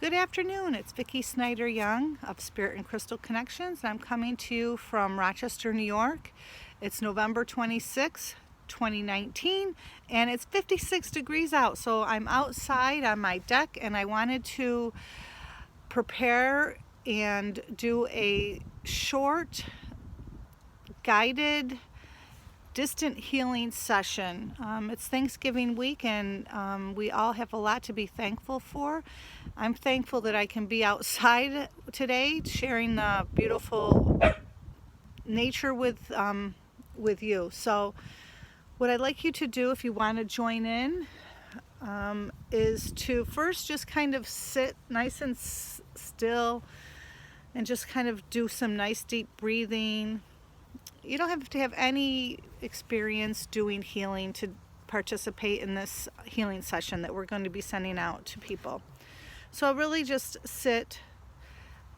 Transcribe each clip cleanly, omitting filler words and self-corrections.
Good afternoon, it's Vicki Snyder-Young of Spirit and Crystal Connections. I'm coming to you from Rochester, New York. It's November 26, 2019, and it's 56 degrees out. So I'm outside on my deck, and I wanted to prepare and do a short, guided, distant healing session. It's Thanksgiving week, and we all have a lot to be thankful for. I'm thankful that I can be outside today sharing the beautiful nature with you. So what I'd like you to do, if you want to join in, is to first just kind of sit nice and still and just kind of do some nice deep breathing. You don't have to have any experience doing healing to participate in this healing session that we're going to be sending out to people. So really just sit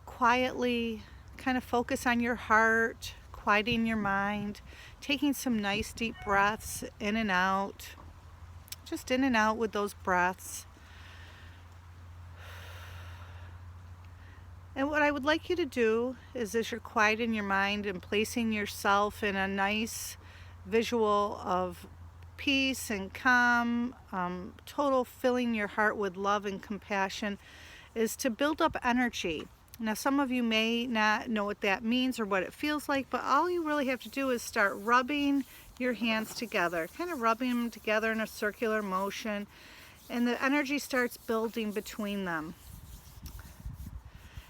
quietly, kind of focus on your heart, quieting your mind, taking some nice deep breaths in and out, just in and out with those breaths. And what I would like you to do is, as you're quieting your mind and placing yourself in a nice visual of peace and calm, total filling your heart with love and compassion, is to build up energy. Now, some of you may not know what that means or what it feels like, but all you really have to do is start rubbing your hands together, kind of rubbing them together in a circular motion, and the energy starts building between them.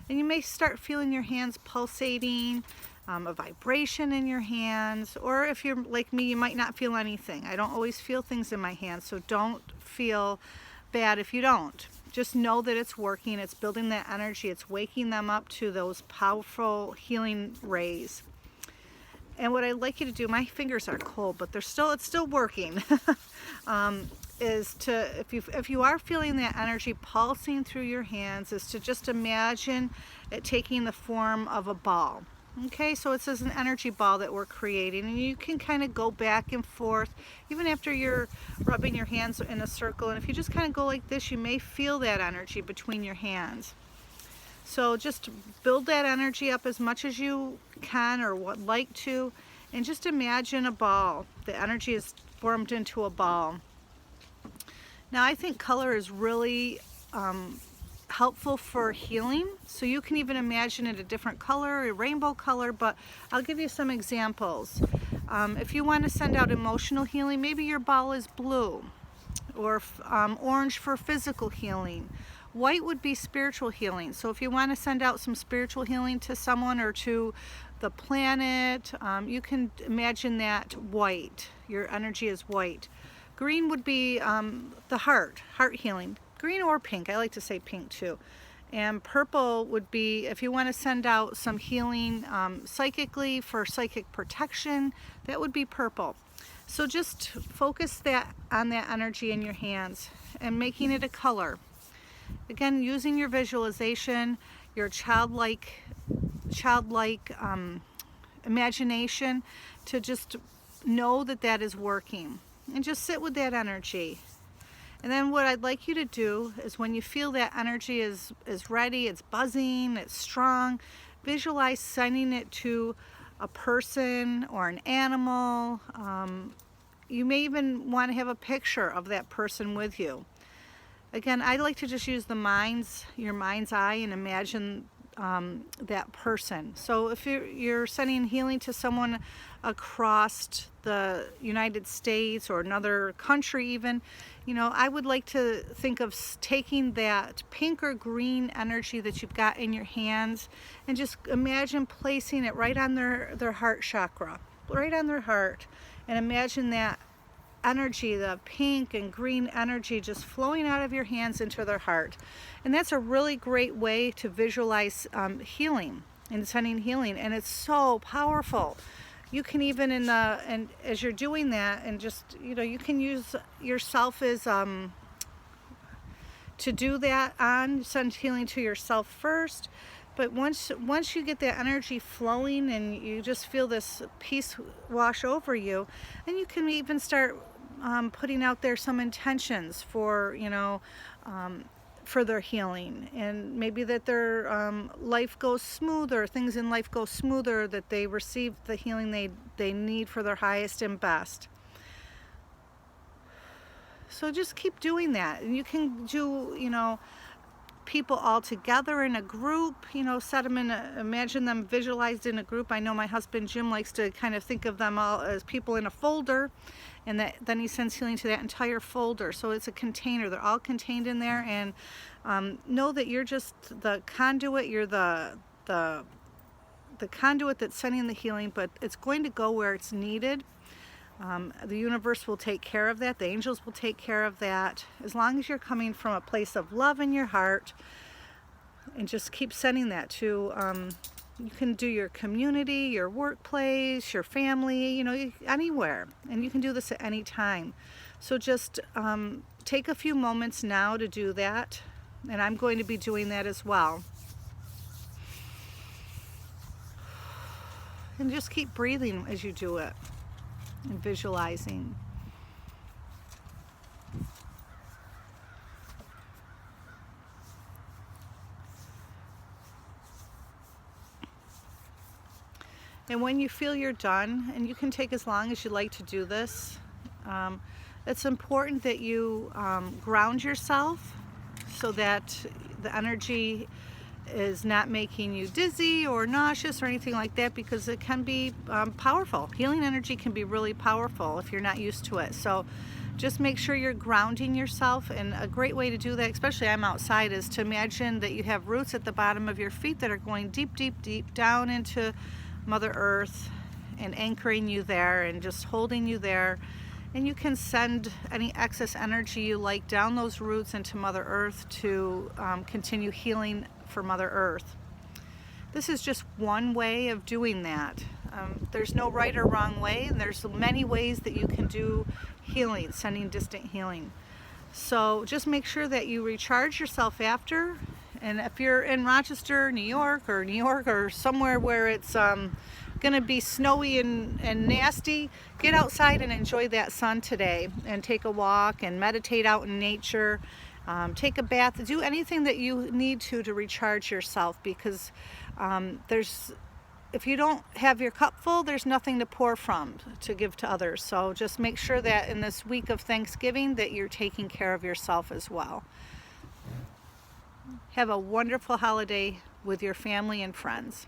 And you may start feeling your hands pulsating, a vibration in your hands, or if you're like me, you might not feel anything. I don't always feel things in my hands, so don't feel bad if you don't. Just know that it's working, it's building that energy, it's waking them up to those powerful healing rays. And what I'd like you to do, my fingers are cold, but it's still working. Is to, if you are feeling that energy pulsing through your hands, is to just imagine it taking the form of a ball. Okay, so it's as an energy ball that we're creating, and you can kind of go back and forth even after you're rubbing your hands in a circle. And if you just kind of go like this, you may feel that energy between your hands. So just build that energy up as much as you can or would like to, and just imagine a ball. The energy is formed into a ball. Now, I think color is really helpful for healing, so you can even imagine it a different color, a rainbow color, but I'll give you some examples. If you want to send out emotional healing, maybe your ball is blue, or orange for physical healing. White would be spiritual healing. So if you want to send out some spiritual healing to someone or to the planet, you can imagine that white. Your energy is white. Green would be the heart healing. Green or pink, I like to say pink too. And purple would be if you want to send out some healing psychically for psychic protection, that would be purple. So just focus on that energy in your hands and making it a color. Again, using your visualization, your childlike imagination to just know that that is working. And just sit with that energy. And then what I'd like you to do is, when you feel that energy is ready, it's buzzing, it's strong, visualize sending it to a person or an animal. You may even want to have a picture of that person with you. Again, I like to just use your mind's eye, and imagine that person. So if you're sending healing to someone across the United States or another country even, I would like to think of taking that pink or green energy that you've got in your hands and just imagine placing it right on their heart chakra, right on their heart, and imagine that energy, the pink and green energy, just flowing out of your hands into their heart. And that's a really great way to visualize healing and sending healing, and it's so powerful. You can even and as you're doing that, and just you can use yourself as to do that send healing to yourself first. But once you get that energy flowing and you just feel this peace wash over you, and you can even start putting out there some intentions for for their healing, and maybe that their life goes smoother, things in life go smoother, that they receive the healing they need for their highest and best. So just keep doing that. And you can do, people all together in a group, set them in imagine them visualized in a group. I know my husband Jim likes to kind of think of them all as people in a folder, and then he sends healing to that entire folder. So it's a container, they're all contained in there, and know that you're just the conduit, you're the conduit that's sending the healing, but it's going to go where it's needed. The universe will take care of that. The angels will take care of that. As long as you're coming from a place of love in your heart, and just keep sending that to, you can do your community, your workplace, your family, anywhere. And you can do this at any time. So just take a few moments now to do that. And I'm going to be doing that as well. And just keep breathing as you do it. And visualizing. And when you feel you're done, and you can take as long as you like to do this, it's important that you ground yourself so that the energy is not making you dizzy or nauseous or anything like that, because it can be powerful. Healing energy can be really powerful if you're not used to it. So just make sure you're grounding yourself, and a great way to do that, especially I'm outside, is to imagine that you have roots at the bottom of your feet that are going deep, deep, deep down into Mother Earth and anchoring you there and just holding you there. And you can send any excess energy you like down those roots into Mother Earth to continue healing for Mother Earth. This is just one way of doing that. There's no right or wrong way, and there's many ways that you can do healing, sending distant healing. So just make sure that you recharge yourself after. And if you're in Rochester, New York or somewhere where it's going to be snowy and nasty, get outside and enjoy that sun today, and take a walk and meditate out in nature. Take a bath, do anything that you need to recharge yourself, because if you don't have your cup full, there's nothing to pour from to give to others. So just make sure that in this week of Thanksgiving that you're taking care of yourself as well. Have a wonderful holiday with your family and friends.